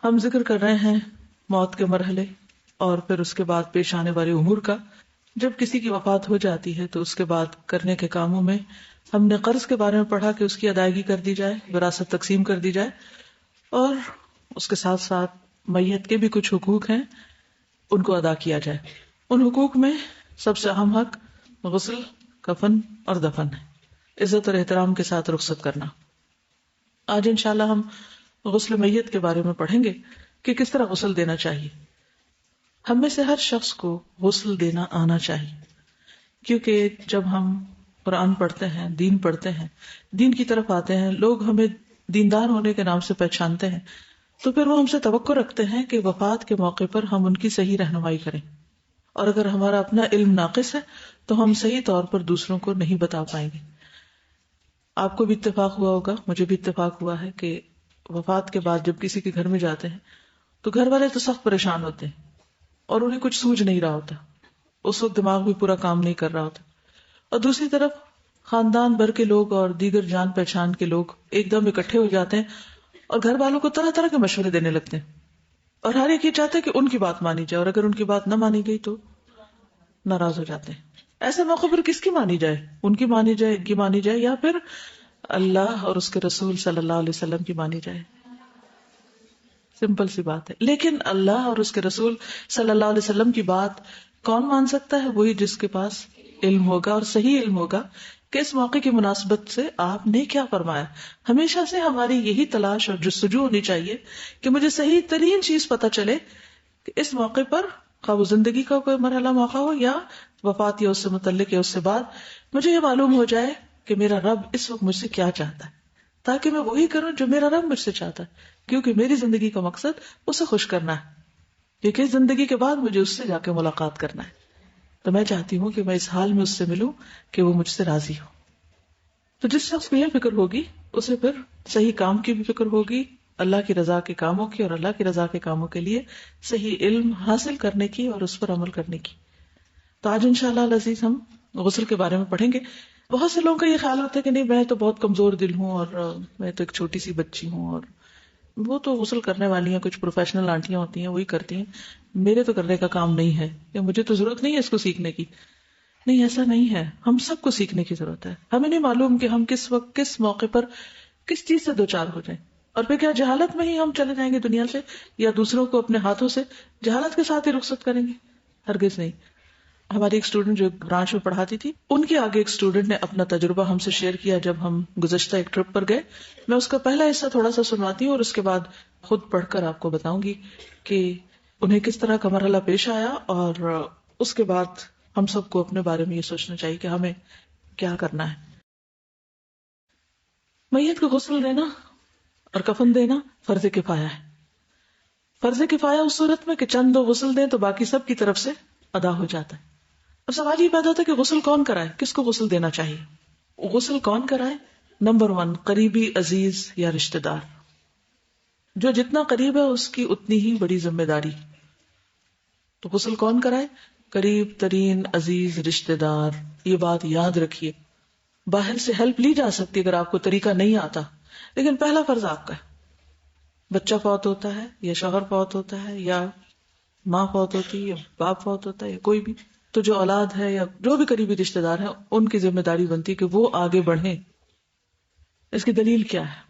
ہم ذکر کر رہے ہیں موت کے مرحلے اور پھر اس کے بعد پیش آنے والے امور کا. جب کسی کی وفات ہو جاتی ہے تو اس کے بعد کرنے کے کاموں میں ہم نے قرض کے بارے میں پڑھا کہ اس کی ادائیگی کر دی جائے، وراثت تقسیم کر دی جائے، اور اس کے ساتھ ساتھ میت کے بھی کچھ حقوق ہیں ان کو ادا کیا جائے. ان حقوق میں سب سے اہم حق غسل، کفن اور دفن ہے. عزت اور احترام کے ساتھ رخصت کرنا. آج انشاءاللہ ہم غسل میت کے بارے میں پڑھیں گے کہ کس طرح غسل دینا چاہیے. ہم میں سے ہر شخص کو غسل دینا آنا چاہیے، کیونکہ جب ہم قرآن پڑھتے ہیں، دین پڑھتے ہیں، دین کی طرف آتے ہیں، لوگ ہمیں دیندار ہونے کے نام سے پہچانتے ہیں، تو پھر وہ ہم سے توقع رکھتے ہیں کہ وفات کے موقع پر ہم ان کی صحیح رہنمائی کریں. اور اگر ہمارا اپنا علم ناقص ہے تو ہم صحیح طور پر دوسروں کو نہیں بتا پائیں گے. آپ کو بھی اتفاق ہوا ہوگا، مجھے بھی اتفاق ہوا ہے کہ وفات کے بعد جب کسی کے گھر میں جاتے ہیں تو گھر والے تو سخت پریشان ہوتے ہیں اور انہیں کچھ سوجھ نہیں رہا ہوتا، اس وقت دماغ بھی پورا کام نہیں کر رہا ہوتا. اور دوسری طرف خاندان بھر کے لوگ اور دیگر جان پہچان کے لوگ ایک دم اکٹھے ہو جاتے ہیں اور گھر والوں کو طرح طرح کے مشورے دینے لگتے ہیں، اور ہر ایک یہ چاہتے ہیں کہ ان کی بات مانی جائے، اور اگر ان کی بات نہ مانی گئی تو ناراض ہو جاتے ہیں. ایسے موقع پر کس کی مانی جائے؟ ان کی مانی جائے، ان کی مانی جائے، یا پھر اللہ اور اس کے رسول صلی اللہ علیہ وسلم کی مانی جائے؟ سمپل سی بات ہے. لیکن اللہ اور اس کے رسول صلی اللہ علیہ وسلم کی بات کون مان سکتا ہے؟ وہی جس کے پاس علم ہوگا اور صحیح علم ہوگا کہ اس موقع کی مناسبت سے آپ نے کیا فرمایا. ہمیشہ سے ہماری یہی تلاش اور جستجو ہونی چاہیے کہ مجھے صحیح ترین چیز پتہ چلے کہ اس موقع پر، خواہ وہ زندگی کا کوئی مرحلہ موقع ہو یا وفات یا اس سے متعلق یا اس سے بعد، مجھے یہ معلوم ہو جائے کہ میرا رب اس وقت مجھ سے کیا چاہتا ہے، تاکہ میں وہی کروں جو میرا رب مجھ سے چاہتا ہے. کیونکہ میری زندگی کا مقصد اسے خوش کرنا ہے، کیونکہ زندگی کے بعد مجھے اس سے جا کے ملاقات کرنا ہے. تو میں چاہتی ہوں کہ میں اس حال میں اس سے ملوں کہ وہ مجھ سے راضی ہو. تو جس شخص کو یہ فکر ہوگی اسے پھر صحیح کام کی بھی فکر ہوگی، اللہ کی رضا کے کاموں کی اور اللہ کی رضا کے کاموں کے لیے صحیح علم حاصل کرنے کی اور اس پر عمل کرنے کی. تو آج انشاءاللہ العزیز ہم غسل کے بارے میں پڑھیں گے. بہت سے لوگوں کا یہ خیال ہوتا ہے کہ نہیں، میں تو بہت کمزور دل ہوں اور میں تو ایک چھوٹی سی بچی ہوں، اور وہ تو غسل کرنے والی ہیں، کچھ پروفیشنل آنٹیاں ہوتی ہیں وہی کرتی ہیں، میرے تو کرنے کا کام نہیں ہے، یا مجھے تو ضرورت نہیں ہے اس کو سیکھنے کی. نہیں، ایسا نہیں ہے. ہم سب کو سیکھنے کی ضرورت ہے. ہمیں نہیں معلوم کہ ہم کس وقت کس موقع پر کس چیز سے دوچار ہو جائیں، اور پھر کیا جہالت میں ہی ہم چلے جائیں گے دنیا سے، یا دوسروں کو اپنے ہاتھوں سے جہالت کے ساتھ ہی رخصت کریں گے؟ ہرگز نہیں. ہماری ایک اسٹوڈنٹ جو برانچ میں پڑھاتی تھی، ان کے آگے ایک اسٹوڈنٹ نے اپنا تجربہ ہم سے شیئر کیا جب ہم گزشتہ ایک ٹرپ پر گئے. میں اس کا پہلا حصہ تھوڑا سا سنواتی ہوں اور اس کے بعد خود پڑھ کر آپ کو بتاؤں گی کہ انہیں کس طرح کا مرحلہ پیش آیا، اور اس کے بعد ہم سب کو اپنے بارے میں یہ سوچنا چاہیے کہ ہمیں کیا کرنا ہے. میت کو غسل دینا اور کفن دینا فرض کفایہ ہے. فرض کفایہ اس صورت میں کہ چند لوگ غسل دیں تو باقی سب کی طرف سے ادا ہو جاتا ہے. اب سوال یہ پیدا ہوتا ہے کہ غسل کون کرائے، کس کو غسل دینا چاہیے؟ غسل کون کرائے؟ نمبر 1، قریبی، عزیز یا رشتہ دار. جو جتنا قریب ہے اس کی اتنی ہی بڑی ذمہ داری. تو غسل کون کرائے؟ قریب ترین عزیز رشتہ دار. یہ بات یاد رکھیے. باہر سے ہیلپ لی جا سکتی اگر آپ کو طریقہ نہیں آتا، لیکن پہلا فرض آپ کا ہے. بچہ فوت ہوتا ہے یا شوہر فوت ہوتا ہے یا ماں فوت ہوتی ہے یا باپ فوت ہوتا ہے یا کوئی بھی، تو جو اولاد ہے یا جو بھی قریبی رشتہ دار ہیں ان کی ذمہ داری بنتی ہے کہ وہ آگے بڑھیں. اس کی دلیل کیا ہے؟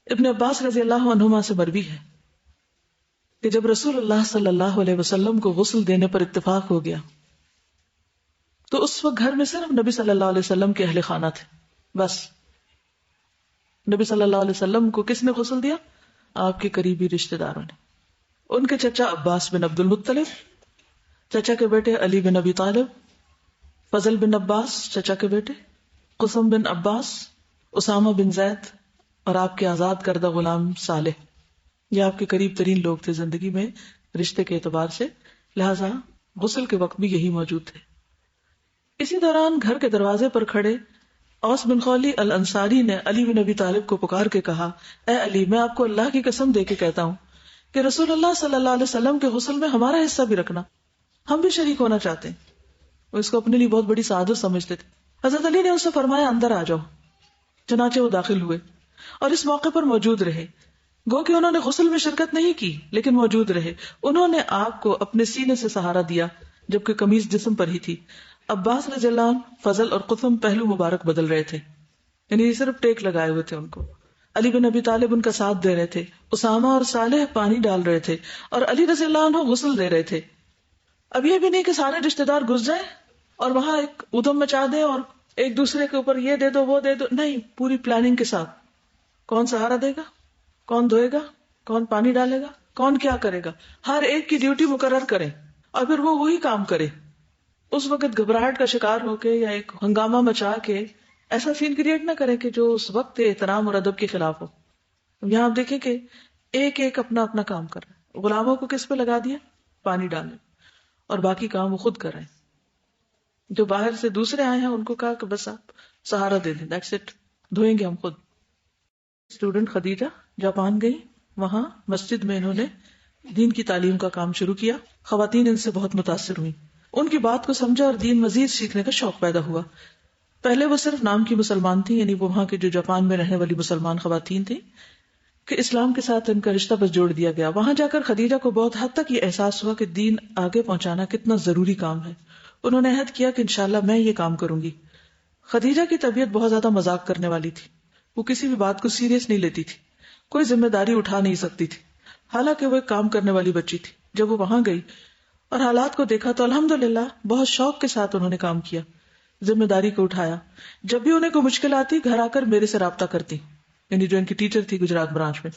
ابن عباس رضی اللہ عنہما سے مروی ہے کہ جب رسول اللہ صلی اللہ علیہ وسلم کو غسل دینے پر اتفاق ہو گیا تو اس وقت گھر میں صرف نبی صلی اللہ علیہ وسلم کے اہل خانہ تھے. بس نبی صلی اللہ علیہ وسلم کو کس نے غسل دیا؟ آپ کے قریبی رشتہ داروں نے. ان کے چچا عباس بن عبد المطلب، چچا کے بیٹے علی بن ابی طالب، فضل بن عباس چچا کے بیٹے، قسم بن عباس، اسامہ بن زید، اور آپ کے آزاد کردہ غلام صالح. یہ آپ کے قریب ترین لوگ تھے زندگی میں رشتے کے اعتبار سے، لہذا غسل کے وقت بھی یہی موجود تھے. اسی دوران گھر کے دروازے پر کھڑے اوس بن خولی الانصاری نے علی بن ابی طالب کو پکار کے کہا، اے علی، میں آپ کو اللہ کی قسم دے کے کہتا ہوں کہ رسول اللہ صلی اللہ علیہ وسلم کے غسل میں ہمارا حصہ بھی رکھنا، ہم بھی شریک ہونا چاہتے ہیں. وہ اس کو اپنے لیے بہت بڑی سعادت سمجھتے تھے. حضرت علی نے اسے فرمایا، اندر آ جاؤ. چنانچہ وہ داخل ہوئے اور اس موقع پر موجود رہے. گو کہ انہوں نے غسل میں شرکت نہیں کی لیکن موجود رہے. انہوں نے آگ کو اپنے سینے سے سہارا دیا جبکہ قمیض جسم پر ہی تھی. عباس رضی اللہ عنہ فضل اور قثم پہلو مبارک بدل رہے تھے، یعنی یہ صرف ٹیک لگائے ہوئے تھے ان کو. علی بن ابی طالب ان کا ساتھ دے رہے تھے. اسامہ اور صالح پانی ڈال رہے تھے اور علی رضی اللہ عنہ غسل دے رہے تھے. اب یہ بھی نہیں کہ سارے رشتہ دار گھس جائیں اور وہاں ایک ادھم مچا دیں اور ایک دوسرے کے اوپر یہ دے دو وہ دے دو، نہیں، پوری پلاننگ کے ساتھ. کون سہارا دے گا، کون دھوئے گا، کون پانی ڈالے گا، کون کیا کرے گا، ہر ایک کی ڈیوٹی مقرر کریں اور پھر وہ وہی کام کرے. اس وقت گھبراہٹ کا شکار ہو کے یا ایک ہنگامہ مچا کے ایسا سین کریٹ نہ کرے کہ جو اس وقت احترام اور ادب کے خلاف ہو. یہاں آپ دیکھیں کہ ایک ایک اپنا اپنا کام کر رہا ہے. غلاموں کو کس پہ لگا دیا، پانی ڈالنے، اور باقی کام وہ خود کر رہے ہیں. جو باہر سے دوسرے آئے ہیں ان کو کہا کہ بس آپ سہارا دے دیں، دیٹس اٹ، دھوئیں گے ہم خود. اسٹوڈنٹ خدیجہ جاپان گئی، وہاں مسجد میں انہوں نے دین کی تعلیم کا کام شروع کیا. خواتین ان سے بہت متاثر ہوئی، ان کی بات کو سمجھا اور دین مزید سیکھنے کا شوق پیدا ہوا. پہلے وہ صرف نام کی مسلمان تھی، یعنی وہ وہاں کے جو جاپان میں رہنے والی مسلمان خواتین تھیں، کہ اسلام کے ساتھ ان کا رشتہ بس جوڑ دیا گیا. وہاں جا کر خدیجہ کو بہت حد تک یہ احساس ہوا کہ دین آگے پہنچانا کتنا ضروری کام ہے. انہوں نے عہد کیا کہ انشاءاللہ میں یہ کام کروں گی. خدیجہ کی طبیعت بہت زیادہ مذاق کرنے والی تھی، وہ کسی بھی بات کو سیریس نہیں لیتی تھی، کوئی ذمہ داری اٹھا نہیں سکتی تھی. حالانکہ وہ ایک کام کرنے والی بچی تھی. جب وہ وہاں گئی اور حالات کو دیکھا تو الحمدللہ بہت شوق کے ساتھ انہوں نے کام کیا، ذمہ داری کو اٹھایا. جب بھی انہیں کوئی مشکل آتی گھر آ کر میرے سے رابطہ کرتی، یعنی جو ان کی ٹیچر تھی گجرات برانچ میں،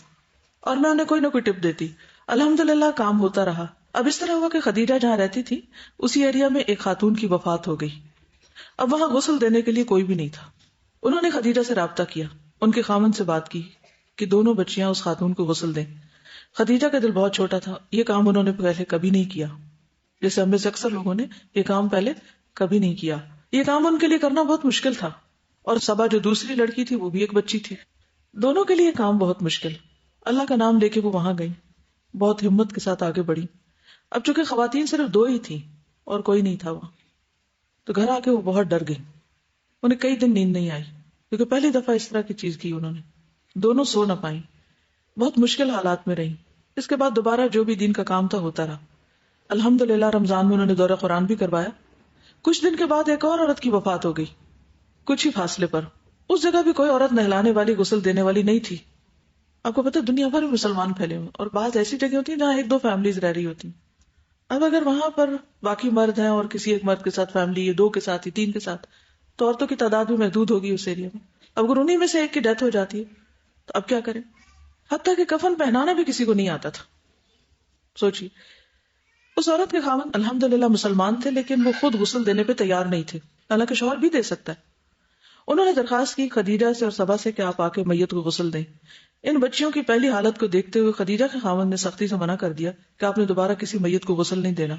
اور میں انہیں کوئی نہ کوئی ٹپ دیتی. الحمدللہ کام ہوتا رہا. اب اس طرح ہوا کہ خدیجہ جہاں رہتی تھی اسی ایریا میں ایک خاتون کی وفات ہو گئی. اب وہاں غسل دینے کے لیے کوئی بھی نہیں تھا. انہوں نے خدیجہ سے رابطہ کیا، ان کے خاوند سے بات کی کہ دونوں بچیاں اس خاتون کو غسل دیں. خدیجہ کا دل بہت چھوٹا تھا، یہ کام انہوں نے پہلے کبھی نہیں کیا، جیسے ہم میں سے اکثر لوگوں نے یہ کام پہلے کبھی نہیں کیا. یہ کام ان کے لیے کرنا بہت مشکل تھا، اور صبا جو دوسری لڑکی تھی وہ بھی ایک بچی تھی. دونوں کے لیے کام بہت مشکل. اللہ کا نام لے کے وہ وہاں گئی، بہت ہمت کے ساتھ آگے بڑھی. اب چونکہ خواتین صرف دو ہی تھیں اور کوئی نہیں تھا وہاں، تو گھر آ کے وہ بہت ڈر گئی. انہیں کئی دن نیند نہیں آئی کیونکہ پہلی دفعہ اس طرح کی چیز کی انہوں نے. دونوں سو نہ پائیں، بہت مشکل حالات میں رہیں. اس کے بعد دوبارہ جو بھی دین کا کام تھا ہوتا رہا. الحمدللہ رمضان میں انہوں نے دورہ قرآن بھی کروایا. کچھ دن کے بعد ایک اور عورت کی وفات ہو گئی کچھ ہی فاصلے پر. اس جگہ بھی کوئی عورت نہلانے والی غسل دینے والی نہیں تھی. آپ کو پتہ دنیا بھر میں مسلمان پھیلے ہوئے، اور بعض ایسی جگہ ہوتی ہیں جہاں ایک دو فیملیز رہ رہی ہوتی ہیں. اب اگر وہاں پر باقی مرد ہیں اور کسی ایک مرد کے ساتھ فیملی ہے، دو کے ساتھ ہی، تین کے ساتھ، تو عورتوں کی تعداد بھی محدود ہوگی اس ایریا میں. اب اگر انہیں میں سے ایک کی ڈیتھ ہو جاتی ہے تو اب کیا کریں؟ حتیٰ کہ کفن پہنانا بھی کسی کو نہیں آتا تھا. سوچیے، اس عورت کے خاوند الحمدللہ مسلمان تھے لیکن وہ خود غسل دینے پہ تیار نہیں تھے، حالانکہ شوہر بھی دے سکتا ہے. انہوں نے درخواست کی خدیجہ سے اور صبا سے کہ آپ آ کے میت کو غسل دیں. ان بچیوں کی پہلی حالت کو دیکھتے ہوئے خدیجہ کے خاوند نے سختی سے منع کر دیا کہ آپ نے دوبارہ کسی میت کو غسل نہیں دینا.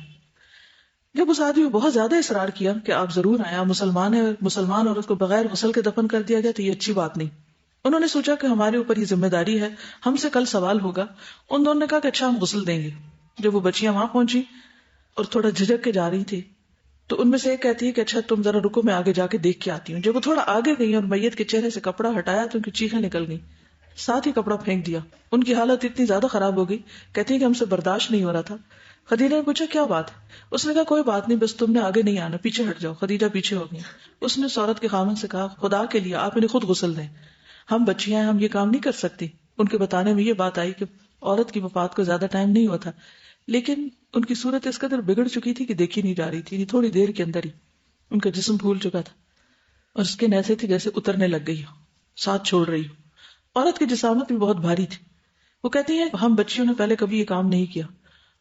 جب اس آدمی بہت زیادہ اصرار کیا کہ آپ ضرور آئیں، آپ مسلمان ہیں، مسلمان عورت کو بغیر غسل کے دفن کر دیا گیا تو یہ اچھی بات نہیں. انہوں نے سوچا کہ ہمارے اوپر یہ ذمہ داری ہے، ہم سے کل سوال ہوگا. ان دونوں نے کہا کہ اچھا ہم غسل دیں گے. جب وہ بچیاں وہاں پہنچی اور تھوڑا جھجک کے جا رہی تھی تو ان میں سے ایک کہتی ہے کہ اچھا تم ذرا رکو، میں آگے جا کے دیکھ کے آتی ہوں. جب وہ تھوڑا آگے گئی اور میت کے چہرے سے کپڑا ہٹایا تو ان کی چیخیں نکل گئی، ساتھ ہی کپڑا پھینک دیا. ان کی حالت اتنی زیادہ خراب ہو گئی، کہتی ہے کہ ہم سے برداشت نہیں ہو رہا تھا. خدیجہ نے پوچھا کیا بات ہے؟ اس نے کہا کوئی بات نہیں، بس تم نے آگے نہیں آنا، پیچھے ہٹ جاؤ. خدیجہ پیچھے ہو گئی. اس نے اس عورت کے خاوند سے کہا خدا کے لیے آپ انہیں خود غسل دیں، ہم بچیاں ہیں، ہم یہ کام نہیں کر سکتی. ان کے بتانے میں یہ بات آئی کہ عورت کی وفات کو زیادہ ٹائم نہیں ہوا تھا، لیکن ان کی صورت اس قدر بگڑ چکی تھی کہ دیکھی نہیں جا رہی تھی. تھوڑی دیر کے اندر ہی ان کا جسم پھول چکا تھا اور اس کے ایسے تھی جیسے اترنے لگ گئی ہو، ساتھ چھوڑ رہی ہو. عورت کی جسامت بھی بہت بھاری تھی. وہ کہتی ہیں ہم بچیوں نے پہلے کبھی یہ کام نہیں کیا،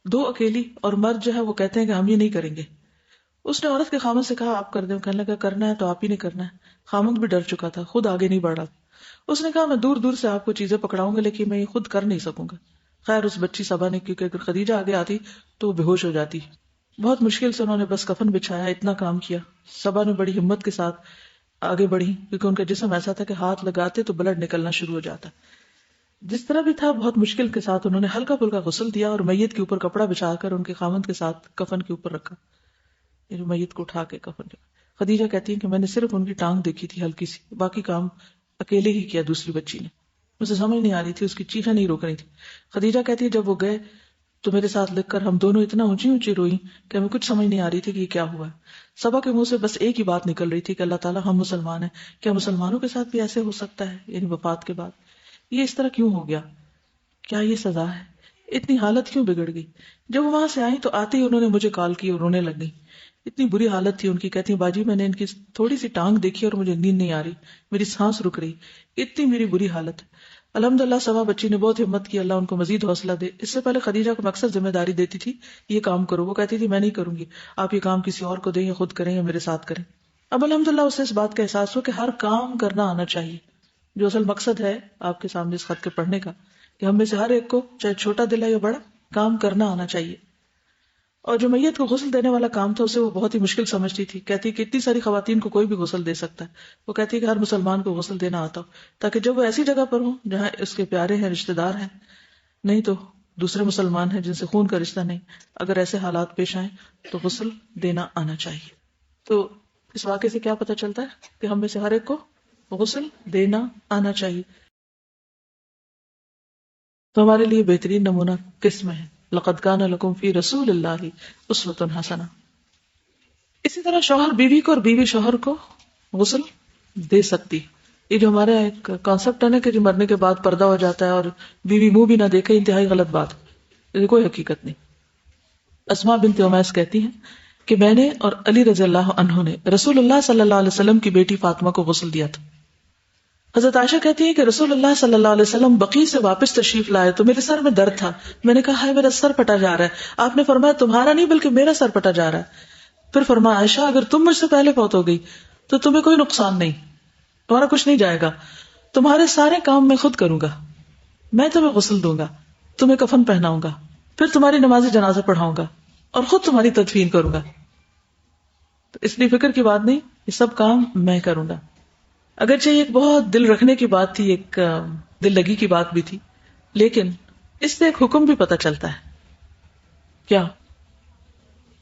دو اکیلی، اور مرد جو ہے وہ کہتے ہیں کہ ہم یہ نہیں کریں گے. اس نے عورت کے خامد سے کہا آپ کر دیں. کہنے لگا کرنا ہے تو آپ ہی نہیں کرنا ہے. خامد بھی ڈر چکا تھا، خود آگے نہیں بڑھ رہا. اس نے کہا میں دور دور سے آپ کو چیزیں پکڑاؤں گا لیکن میں یہ خود کر نہیں سکوں گا. خیر اس بچی صبا نے، کیونکہ اگر خدیجہ آگے آتی تو وہ بے ہوش ہو جاتی. بہت مشکل سے انہوں نے بس کفن بچھایا، اتنا کام کیا. صبا نے بڑی ہمت کے ساتھ آگے بڑھی کیونکہ ان کا جسم ایسا تھا کہ ہاتھ لگاتے تو بلڈ نکلنا شروع ہو جاتا. جس طرح بھی تھا بہت مشکل کے ساتھ انہوں نے ہلکا پھلکا غسل دیا اور میت کے اوپر کپڑا بچھا کر ان کے خاوند کے ساتھ کفن کے اوپر رکھا، یعنی میت کو اٹھا کے کفن. خدیجہ کہتی ہیں کہ میں نے صرف ان کی ٹانگ دیکھی تھی ہلکی سی، باقی کام اکیلے ہی کیا دوسری بچی نے. مجھے سمجھ نہیں آ رہی تھی، اس کی چیخیں نہیں روک رہی تھی. خدیجہ کہتی ہے جب وہ گئے تو میرے ساتھ لکھ کر ہم دونوں اتنا اونچی اونچی روئی کہ ہمیں کچھ سمجھ نہیں آ رہی تھی کہ یہ کیا ہوا ہے. صبا کے منہ سے بس ایک ہی بات نکل رہی تھی کہ اللہ تعالیٰ ہم مسلمان ہیں، کیا مسلمانوں کے ساتھ بھی ایسے ہو سکتا ہے؟ یعنی وفات کے بعد یہ اس طرح کیوں ہو گیا؟ کیا یہ سزا ہے؟ اتنی حالت کیوں بگڑ گئی؟ جب وہ وہاں سے آئی تو آتے ہی انہوں نے مجھے کال کی اور رونے لگ گئی. اتنی بری حالت تھی ان کی. کہتی ہیں باجی میں نے ان کی تھوڑی سی ٹانگ دیکھی اور مجھے نیند نہیں آ رہی، میری سانس رک رہی، اتنی میری بری حالت ہے. الحمدللہ صبا بچی نے بہت ہمت کی، اللہ ان کو مزید حوصلہ دے. اس سے پہلے خدیجہ کو مقصد ذمہ داری دیتی تھی یہ کام کرو، وہ کہتی تھی میں نہیں کروں گی، آپ یہ کام کسی اور کو دیں یا خود کریں یا میرے ساتھ کریں. اب الحمدللہ اسے اس بات کا احساس ہو کہ ہر کام کرنا آنا چاہیے، جو اصل مقصد ہے آپ کے سامنے اس خط کے پڑھنے کا، کہ ہم میں سے ہر ایک کو چاہے چھوٹا دل ہے یا بڑا کام کرنا آنا چاہیے. اور جو میت کو غسل دینے والا کام تھا اسے وہ بہت ہی مشکل سمجھتی تھی. کہتی کہ اتنی ساری خواتین کو کوئی بھی غسل دے سکتا ہے. وہ کہتی کہ ہر مسلمان کو غسل دینا آتا ہو تاکہ جب وہ ایسی جگہ پر ہوں جہاں اس کے پیارے ہیں، رشتہ دار ہیں، نہیں تو دوسرے مسلمان ہیں جن سے خون کا رشتہ نہیں، اگر ایسے حالات پیش آئیں تو غسل دینا آنا چاہیے. تو اس واقعے سے کیا پتہ چلتا ہے کہ ہم میں سے ہر ایک کو غسل دینا آنا چاہیے. تو ہمارے لیے بہترین نمونہ کس میں ہے؟ لقد کان لکم فی رسول اللہ اسوۃ حسنہ. اسی طرح شوہر بیوی کو اور بیوی شوہر کو غسل دے سکتی. یہ جو ہمارا ایک کانسیپٹ ہے نا کہ جو مرنے کے بعد پردہ ہو جاتا ہے اور بیوی منہ بھی نہ دیکھے، انتہائی غلط بات، یہ کوئی حقیقت نہیں. اسماء بنت عمیس کہتی ہیں کہ میں نے اور علی رضی اللہ عنہ نے رسول اللہ صلی اللہ علیہ وسلم کی بیٹی فاطمہ کو غسل دیا تھا. حضرت عائشہ کہتی ہے کہ رسول اللہ صلی اللہ علیہ وسلم بقیع سے واپس تشریف لائے تو میرے سر میں درد تھا. میں نے کہا ہے میرا سر پھٹا جا رہا ہے. آپ نے فرمایا تمہارا نہیں بلکہ میرا سر پھٹا جا رہا ہے. پھر فرمایا عائشہ اگر تم مجھ سے پہلے فوت ہو گئی تو تمہیں کوئی نقصان نہیں، تمہارا کچھ نہیں جائے گا، تمہارے سارے کام میں خود کروں گا، میں تمہیں غسل دوں گا، تمہیں کفن پہناؤں گا، پھر تمہاری نماز جنازہ پڑھاؤں گا اور خود تمہاری تدفین کروں گا. تو اس لیے فکر کی بات نہیں، یہ سب کام میں کروں گا. اگرچہ یہ ایک بہت دل رکھنے کی بات تھی، ایک دل لگی کی بات بھی تھی، لیکن اس سے ایک حکم بھی پتہ چلتا ہے. کیا؟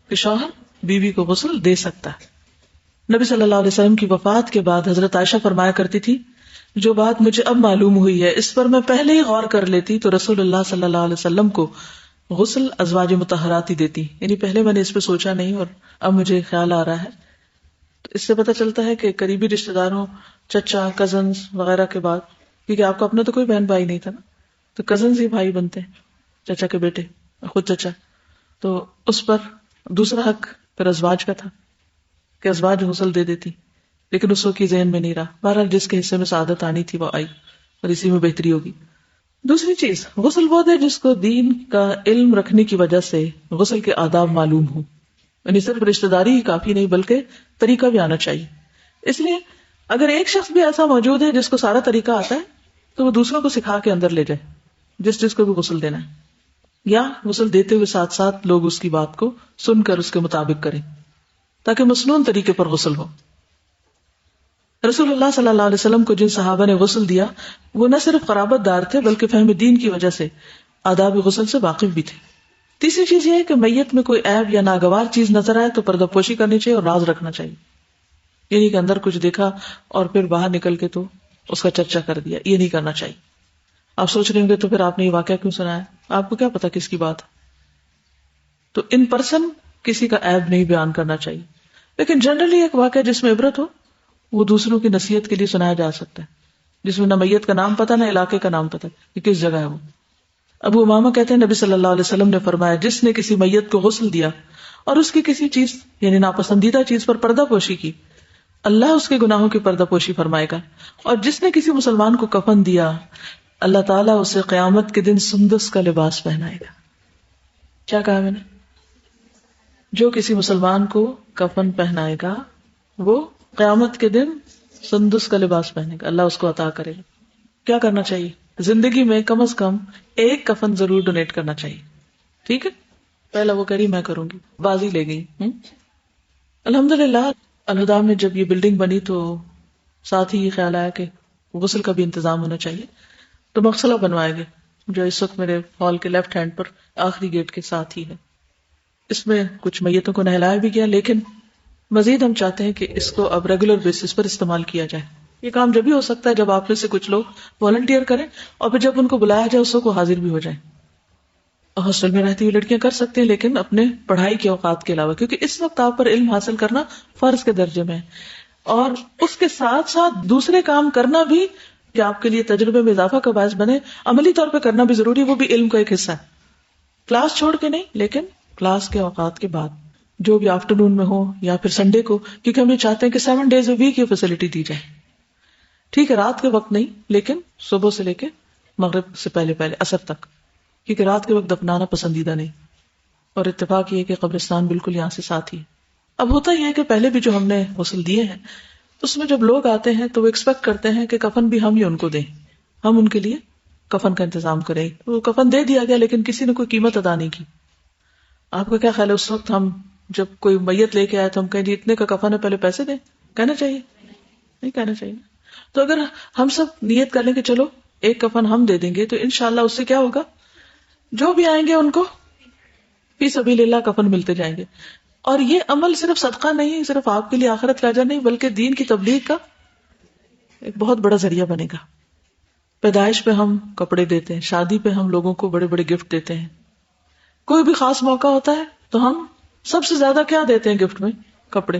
کہ شوہر بیوی کو غسل دے سکتا ہے. نبی صلی اللہ علیہ وسلم کی وفات کے بعد حضرت عائشہ فرمایا کرتی تھی جو بات مجھے اب معلوم ہوئی ہے اس پر میں پہلے ہی غور کر لیتی تو رسول اللہ صلی اللہ علیہ وسلم کو غسل ازواج مطہرات ہی دیتی. یعنی پہلے میں نے اس پہ سوچا نہیں اور اب مجھے خیال آ رہا ہے. تو اس سے پتہ چلتا ہے کہ قریبی رشتہ داروں، چچا، کزنز وغیرہ کے بعد، کیونکہ آپ کو اپنا تو کوئی بہن بھائی نہیں تھا نا، تو کزنز ہی بھائی بنتے ہیں، چچا کے بیٹے، خود چچا، تو اس پر دوسرا حق پھر ازواج کا تھا کہ ازواج غسل دے دیتی. لیکن اس وقت کی ذہن میں نہیں رہا. بہرحال جس کے حصے میں سعادت آنی تھی وہ آئی اور اسی میں بہتری ہوگی. دوسری چیز، غسل وہ ہے جس کو دین کا علم رکھنے کی وجہ سے غسل کے آداب معلوم ہوں. یعنی صرف رشتہ داری ہی کافی نہیں بلکہ طریقہ بھی آنا چاہیے. اس لیے اگر ایک شخص بھی ایسا موجود ہے جس کو سارا طریقہ آتا ہے تو وہ دوسروں کو سکھا کے اندر لے جائے جس کو بھی غسل دینا ہے، یا غسل دیتے ہوئے ساتھ ساتھ لوگ اس کی بات کو سن کر اس کے مطابق کریں تاکہ مسنون طریقے پر غسل ہو. رسول اللہ صلی اللہ علیہ وسلم کو جن صحابہ نے غسل دیا وہ نہ صرف قرابت دار تھے بلکہ فہم دین کی وجہ سے آداب غسل سے واقف بھی تھے. تیسری چیز یہ ہے کہ میت میں کوئی عیب یا ناگوار چیز نظر آئے تو پردہ پوشی کرنی چاہیے اور راز رکھنا چاہیے. یعنی کہ اندر کچھ دیکھا اور پھر باہر نکل کے تو اس کا چرچا کر دیا، یہ نہیں کرنا چاہیے. آپ سوچ رہے ہوں گے تو پھر آپ نے یہ واقعہ کیوں سنایا؟ آپ کو کیا پتا کس کی بات ہے؟ تو ان پرسن کسی کا عیب نہیں بیان کرنا چاہیے. لیکن جنرلی ایک واقعہ جس میں عبرت ہو وہ دوسروں کی نصیحت کے لیے سنایا جا سکتا ہے، جس میں نہ میت کا نام پتا نہ علاقے کا نام پتا کہ کس جگہ ہے وہ. ابو امامہ کہتے ہیں نبی صلی اللہ علیہ وسلم نے فرمایا جس نے کسی میت کو غسل دیا اور اس کی کسی چیز یعنی ناپسندیدہ چیز پر پردہ پوشی کی، اللہ اس کے گناہوں کی پردہ پوشی فرمائے گا. اور جس نے کسی مسلمان کو کفن دیا اللہ تعالیٰ اسے قیامت کے دن سندس کا لباس پہنائے گا. کیا کہا میں نے؟ جو کسی مسلمان کو کفن پہنائے گا وہ قیامت کے دن سندس کا لباس پہنے گا، اللہ اس کو عطا کرے گا. کیا کرنا چاہیے؟ زندگی میں کم از کم ایک کفن ضرور ڈونیٹ کرنا چاہیے. ٹھیک ہے، پہلا وہ کری میں کروں گی، بازی لے گئی. الحمدللہ الہدا میں جب یہ بلڈنگ بنی تو ساتھ ہی یہ خیال آیا کہ غسل کا بھی انتظام ہونا چاہیے، تو مغسلہ بنوائے گئے جو اس وقت میرے ہال کے لیفٹ ہینڈ پر آخری گیٹ کے ساتھ ہی ہے. اس میں کچھ میتوں کو نہلایا بھی گیا، لیکن مزید ہم چاہتے ہیں کہ اس کو اب ریگولر بیسس پر استعمال کیا جائے. یہ کام جب بھی ہو سکتا ہے جب آپ میں سے کچھ لوگ والنٹیئر کریں اور پھر جب ان کو بلایا جائے اس کو حاضر بھی ہو جائیں. ہاسٹل میں رہتی ہوئی لڑکیاں کر سکتے ہیں لیکن اپنے پڑھائی کے اوقات کے علاوہ، کیونکہ اس وقت آپ پر علم حاصل کرنا فرض کے درجے میں ہے، اور اس کے ساتھ ساتھ دوسرے کام کرنا بھی کہ آپ کے لیے تجربے میں اضافہ کا باعث بنے، عملی طور پہ کرنا بھی ضروری، وہ بھی علم کا ایک حصہ ہے. کلاس چھوڑ کے نہیں، لیکن کلاس کے اوقات کے بعد جو بھی آفٹر نون میں ہو یا پھر سنڈے کو، کیونکہ ہم یہ چاہتے ہیں کہ 7 days a week یہ فیسلٹی دی جائے. ٹھیک ہے رات کے وقت نہیں، لیکن صبح سے لے کے مغرب سے پہلے عصر تک، کیونکہ رات کے وقت دفنانا پسندیدہ نہیں، اور اتفاق یہ ہے کہ قبرستان بالکل یہاں سے ساتھ ہی ہے. اب ہوتا یہ ہے کہ پہلے بھی جو ہم نے غسل دیے ہیں اس میں جب لوگ آتے ہیں تو وہ ایکسپیکٹ کرتے ہیں کہ کفن بھی ہم ہی ان کو دیں، ہم ان کے لیے کفن کا انتظام کریں. وہ کفن دے دیا گیا لیکن کسی نے کوئی قیمت ادا نہیں کی. آپ کا کیا خیال ہے اس وقت ہم جب کوئی میت لے کے آئے تو ہم کہیں جی اتنے کا کفن ہے پہلے پیسے دیں؟ کہنا چاہیے؟ نہیں کہنا چاہیے. تو اگر ہم سب نیت کر لیں کہ چلو ایک کفن ہم دے دیں گے تو انشاءاللہ اس سے کیا ہوگا، جو بھی آئیں گے ان کو فی سبیل اللہ کفن ملتے جائیں گے. اور یہ عمل صرف صدقہ نہیں، صرف آپ کے لیے آخرت کا اجر نہیں، بلکہ دین کی تبلیغ کا ایک بہت بڑا ذریعہ بنے گا. پیدائش پہ ہم کپڑے دیتے ہیں، شادی پہ ہم لوگوں کو بڑے بڑے گفٹ دیتے ہیں، کوئی بھی خاص موقع ہوتا ہے تو ہم سب سے زیادہ کیا دیتے ہیں گفٹ میں؟ کپڑے.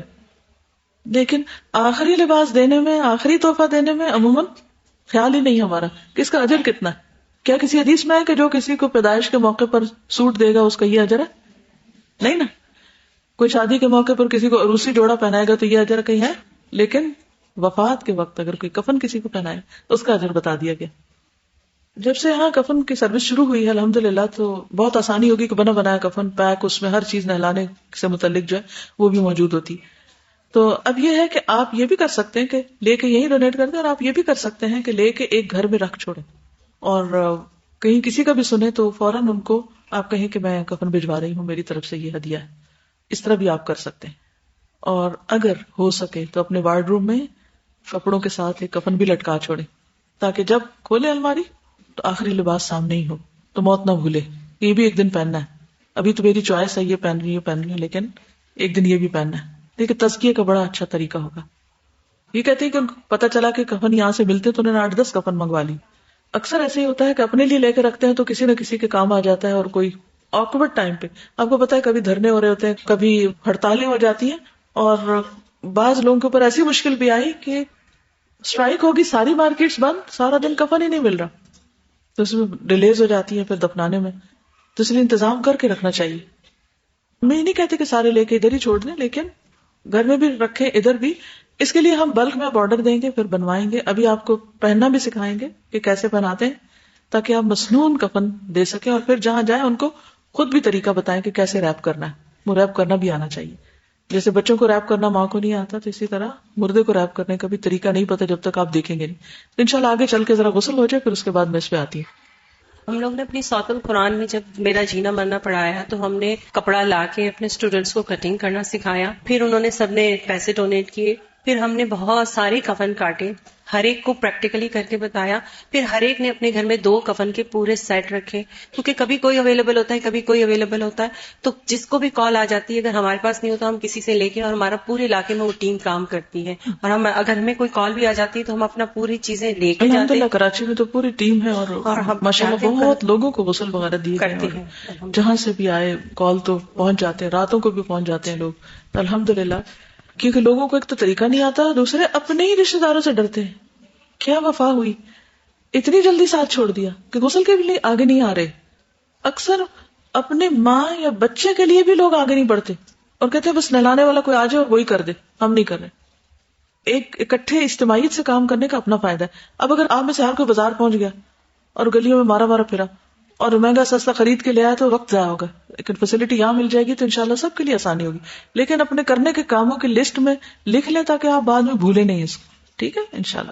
لیکن آخری لباس دینے میں، آخری تحفہ دینے میں عموماً خیال ہی نہیں ہمارا کہ اس کا اجر کتنا ہے. کیا کسی حدیث میں ہے کہ جو کسی کو پیدائش کے موقع پر سوٹ دے گا اس کا یہ اجر ہے؟ نہیں نا. کوئی شادی کے موقع پر کسی کو عروسی جوڑا پہنائے گا تو یہ اجر کہیں ہے، لیکن وفات کے وقت اگر کوئی کفن کسی کو پہنائے تو اس کا اجر بتا دیا گیا. جب سے یہاں کفن کی سروس شروع ہوئی ہے الحمدللہ تو بہت آسانی ہوگی کہ بنا بنایا کفن پیک، اس میں ہر چیز نہلانے سے متعلق جو ہے وہ بھی موجود ہوتی. تو اب یہ ہے کہ آپ یہ بھی کر سکتے ہیں کہ لے کے یہیں ڈونیٹ کر دیں، اور آپ یہ بھی کر سکتے ہیں کہ لے کے ایک گھر میں رکھ چھوڑیں، اور کہیں کسی کا بھی سنے تو فوراً ان کو آپ کہیں کہ میں کفن بھجوا رہی ہوں، میری طرف سے یہ ہدیہ ہے. اس طرح بھی آپ کر سکتے ہیں. اور اگر ہو سکے تو اپنے وارڈ روم میں کپڑوں کے ساتھ ایک کفن بھی لٹکا چھوڑیں، تاکہ جب کھولے الماری تو آخری لباس سامنے ہی ہو، تو موت نہ بھولے یہ بھی ایک دن پہننا ہے. ابھی تو میری چوائس ہے یہ پہن رہی ہوں لیکن ایک دن یہ بھی پہننا ہے. دیکھیں تزکیے کا بڑا اچھا طریقہ ہوگا. یہ کہتے ہیں کہ پتہ چلا کہ کفن یہاں سے ملتے تو انہوں نے 8-10 کفن منگوا لی. اکثر ایسے ہی ہوتا ہے کہ اپنے لیے لے کے رکھتے ہیں تو کسی نہ کسی کے کام آ جاتا ہے، اور کوئی آکورڈ ٹائم پہ آپ کو پتا ہے کبھی دھرنے ہو رہے ہوتے ہیں، کبھی ہڑتالیں ہو جاتی ہیں، اور بعض لوگوں کے اوپر ایسی مشکل بھی آئی کہ اسٹرائک ہوگی، ساری مارکیٹس بند، سارا دن کفن ہی نہیں مل رہا، تو اس میں ڈیلیز ہو جاتی ہے پھر دفنانے میں. تو اس لیے انتظام کر کے رکھنا چاہیے. میں یہ نہیں کہتے کہ سارے لے کے ادھر ہی چھوڑ دیں، لیکن گھر میں بھی رکھیں، ادھر بھی. اس کے لیے ہم بلک میں آرڈر دیں گے، پھر بنوائیں گے. ابھی آپ کو پہننا بھی سکھائیں گے کہ کیسے پہناتے ہیں، تاکہ آپ مسنون کفن دے سکیں، اور پھر جہاں جائیں ان کو خود بھی طریقہ بتائیں کہ کیسے ریپ کرنا ہے. وہ ریپ کرنا بھی آنا چاہیے. جیسے بچوں کو ریپ کرنا ماں کو نہیں آتا، تو اسی طرح مردے کو ریپ کرنے کا بھی طریقہ نہیں پتا جب تک آپ دیکھیں گے نہیں. انشاءاللہ آگے چل کے ذرا غسل ہو جائے، پھر اس کے بعد میں اس پہ آتی ہوں. ہم لوگ نے اپنی سوت القرآن میں جب میرا جینا مرنا پڑھایا تو ہم نے کپڑا لا کے اپنے اسٹوڈینٹس کو کٹنگ کرنا سکھایا. پھر انہوں نے سب نے پیسے ڈونیٹ کیے. پھر ہم نے بہت سارے کفن کاٹے، ہر ایک کو پریکٹیکلی کر کے بتایا. پھر ہر ایک نے اپنے گھر میں 2 کفن کے پورے سیٹ رکھے، کیونکہ کبھی کوئی اویلیبل ہوتا ہے، کبھی کوئی اویلیبل ہوتا ہے. تو جس کو بھی کال آ جاتی ہے، اگر ہمارے پاس نہیں ہوتا ہم کسی سے لے کے، اور ہمارا پورے علاقے میں وہ ٹیم کام کرتی ہے. اور ہم اگر ہمیں کوئی کال بھی آ جاتی ہے تو ہم اپنا پوری چیزیں لے کے جاتے ہیں. کراچی میں تو پوری ٹیم ہے، اور ہم ماشاءاللہ بہت لوگوں کو غسل وغیرہ دیے کرتے ہیں، ہیں. جہاں سے بھی آئے کال تو پہنچ جاتے ہیں، راتوں کو بھی پہنچ جاتے ہیں لوگ. الحمدللہ، کیونکہ لوگوں کو ایک تو طریقہ نہیں آتا، دوسرے اپنے ہی رشتے داروں سے ڈرتے ہیں. کیا وفا ہوئی، اتنی جلدی ساتھ چھوڑ دیا کہ غسل کے لیے آگے نہیں آ رہے. اکثر اپنے ماں یا بچے کے لیے بھی لوگ آگے نہیں بڑھتے، اور کہتے ہیں بس نہلانے والا کوئی آ جائے اور وہی کر دے، ہم نہیں کر رہے. ایک اکٹھے اجتماعیت سے کام کرنے کا اپنا فائدہ ہے. اب اگر آپ میں سے ہر کوئی بازار پہنچ گیا اور گلیوں میں مارا پھرا اور مہنگا سستا خرید کے لے آیا تو وقت ضائع ہوگا. لیکن فیسلٹی یہاں مل جائے گی تو انشاءاللہ سب کے لیے آسانی ہوگی. لیکن اپنے کرنے کے کاموں کی لسٹ میں لکھ لیں تاکہ آپ بعد میں بھولے نہیں اس کو. ٹھیک ہے انشاءاللہ.